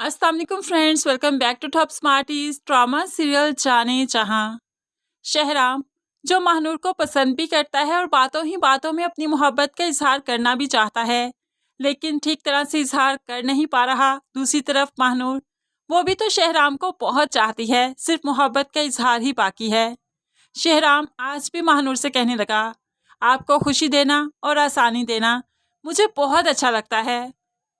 अस्सलाम वालेकुम friends, welcome back to Top Smarties drama serial Jaane Jahan. Shahram जो महानूर को पसंद भी करता है और बातों ही बातों में अपनी मोहब्बत का इजहार करना भी चाहता है, लेकिन ठीक तरह से इजहार कर नहीं पा रहा। दूसरी तरफ महानूर, वो भी तो शहराम को बहुत चाहती है, सिर्फ मोहब्बत का इजहार ही बाकी है। शहराम आज भी महानूर से कहने लगा, आपको खुशी देना और आसानी देना मुझे बहुत अच्छा लगता है।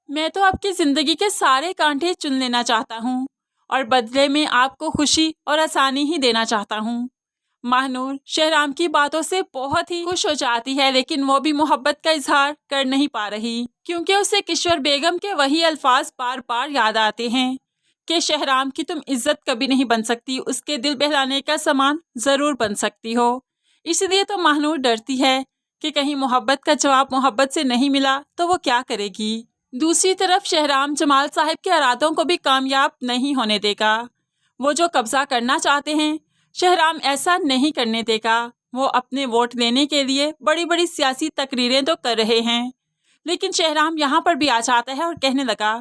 मैं तो आपकी ज़िंदगी के सारे कांटे चुन लेना चाहता हूँ और बदले में आपको खुशी और आसानी ही देना चाहता हूँ। महानूर शहराम की बातों से बहुत ही खुश हो जाती है, लेकिन वो भी मोहब्बत का इजहार कर नहीं पा रही, क्योंकि उसे किश्वर बेगम के वही अल्फाज बार बार याद आते हैं कि शहराम की तुम इज्जत कभी नहीं बन सकती, उसके दिल बहलाने का सामान ज़रूर बन सकती हो। इसलिए तो महानूर डरती है कि कहीं मोहब्बत का जवाब मोहब्बत से नहीं मिला तो वो क्या करेगी। दूसरी तरफ शहराम जमाल साहब के इरादों को भी कामयाब नहीं होने देगा। वो जो कब्जा करना चाहते हैं, शहराम ऐसा नहीं करने देगा। वो अपने वोट लेने के लिए बड़ी बड़ी सियासी तकरीरें तो कर रहे हैं, लेकिन शहराम यहाँ पर भी आ जाता है और कहने लगा,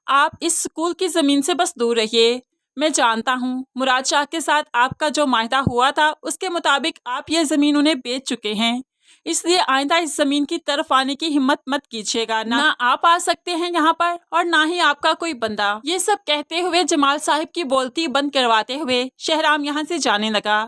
आप इस स्कूल की ज़मीन से बस दूर रहिए। मैं जानता हूँ मुराद शाह के साथ आपका जो माहिदा हुआ था, उसके मुताबिक आप ये ज़मीन उन्हें बेच चुके हैं, इसलिए आइंदा इस जमीन की तरफ आने की हिम्मत मत कीजिएगा। ना आप आ सकते हैं यहाँ पर और ना ही आपका कोई बंदा। ये सब कहते हुए जमाल साहिब की बोलती बंद करवाते हुए शहराम यहाँ से जाने लगा,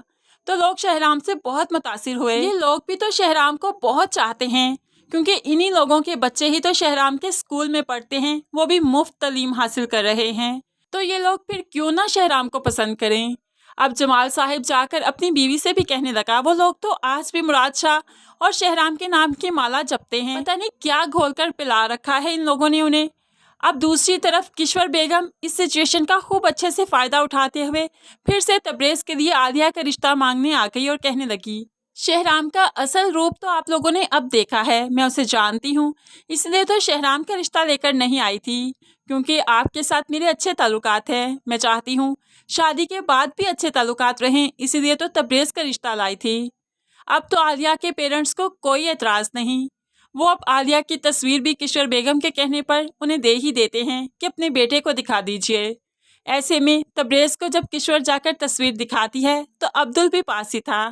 तो लोग शहराम से बहुत मुतासिर हुए। ये लोग भी तो शहराम को बहुत चाहते हैं, क्योंकि इन्हीं लोगों के बच्चे ही तो शहराम के स्कूल में पढ़ते हैं, वो भी मुफ्त तालीम हासिल कर रहे हैं। तो ये लोग फिर क्यों ना शहराम को पसंद करें। अब जमाल साहिब जाकर अपनी बीवी से भी कहने लगा, वो लोग तो आज भी मुराद शाह और शहराम के नाम की माला जपते हैं, पता नहीं क्या घोलकर पिला रखा है इन लोगों ने उन्हें। अब दूसरी तरफ किश्वर बेगम इस सिचुएशन का खूब अच्छे से फायदा उठाते हुए फिर से तबरेज के लिए आलिया का रिश्ता मांगने आ गई और कहने लगी, शहराम का असल रूप तो आप लोगों ने अब देखा है, मैं उसे जानती हूँ, इसलिए तो शहराम का रिश्ता लेकर नहीं आई थी, क्योंकि आपके साथ मेरे अच्छे ताल्लुकात हैं। मैं चाहती हूँ शादी के बाद भी अच्छे ताल्लुकात रहें, इसीलिए तो तबरेज का रिश्ता लाई थी। अब तो आलिया के पेरेंट्स को कोई एतराज़ नहीं, वो अब आलिया की तस्वीर भी किश्वर बेगम के कहने पर उन्हें दे ही देते हैं कि अपने बेटे को दिखा दीजिए। ऐसे में तबरेज को जब किश्वर जाकर तस्वीर दिखाती है तो अब्दुल भी पास ही था।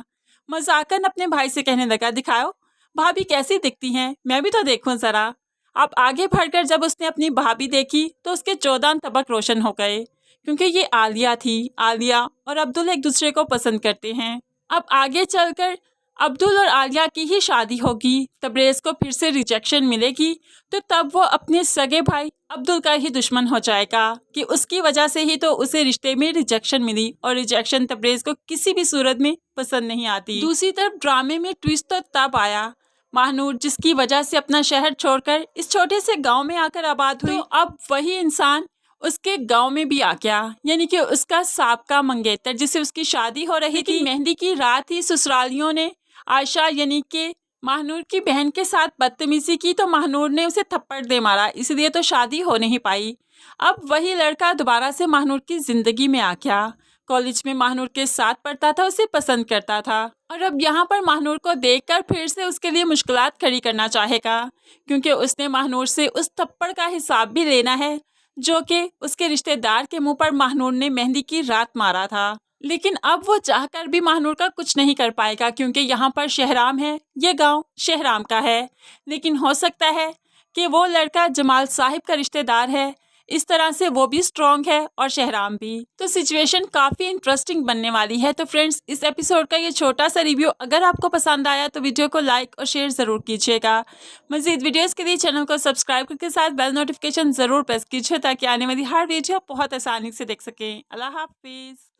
मजाकन अपने भाई से कहने लगा, दिखाओ भाभी कैसी दिखती हैं, मैं भी तो देखूं ज़रा। अब आगे बढ़कर जब उसने अपनी भाभी देखी तो उसके 14 तबक रोशन हो गए, क्योंकि ये आलिया थी। आलिया और अब्दुल एक दूसरे को पसंद करते हैं। अब आगे चलकर अब्दुल और आलिया की ही शादी होगी। तबरेज को फिर से रिजेक्शन मिलेगी तो तब वो अपने सगे भाई अब्दुल का ही दुश्मन हो जाएगा कि उसकी वजह से ही तो उसे रिश्ते में रिजेक्शन मिली, और रिजेक्शन तबरेज को किसी भी सूरत में पसंद नहीं आती। दूसरी तरफ ड्रामे में ट्विस्ट तो तब आया, महानूर जिसकी वजह से अपना शहर छोड़कर इस छोटे से गाँव में आकर आबाद हुई, तो अब वही इंसान उसके गांव में भी आ गया, यानी कि उसका साबका मंगेतर जिससे उसकी शादी हो रही थी। मेहंदी की रात ही ससुरालियों ने आयशा यानी कि महानूर की बहन के साथ बदतमीजी की, तो महानूर ने उसे थप्पड़ दे मारा, इसलिए तो शादी हो नहीं पाई। अब वही लड़का दोबारा से महानूर की जिंदगी में आ गया। कॉलेज में महानूर के साथ पढ़ता था, उसे पसंद करता था, और अब यहाँ पर महानूर को देखकर फिर से उसके लिए मुश्किलात खड़ी करना चाहेगा, क्योंकि उसने महानूर से उस थप्पड़ का हिसाब भी लेना है जो कि उसके रिश्तेदार के मुंह पर महानूर ने मेहंदी की रात मारा था। लेकिन अब वो चाहकर भी महानूर का कुछ नहीं कर पाएगा, क्योंकि यहाँ पर शहराम है, ये गांव शहराम का है। लेकिन हो सकता है कि वो लड़का जमाल साहिब का रिश्तेदार है, इस तरह से वो भी स्ट्रॉन्ग है और शहराम भी। तो सिचुएशन काफ़ी इंटरेस्टिंग बनने वाली है। तो फ्रेंड्स, इस एपिसोड का ये छोटा सा रिव्यू अगर आपको पसंद आया तो वीडियो को लाइक और शेयर ज़रूर कीजिएगा। मज़ीद वीडियोस के लिए चैनल को सब्सक्राइब करके साथ बेल नोटिफिकेशन ज़रूर प्रेस कीजिए, ताकि आने वाली हर वीडियो बहुत आसानी से देख सकें। अल्लाह हाफिज़।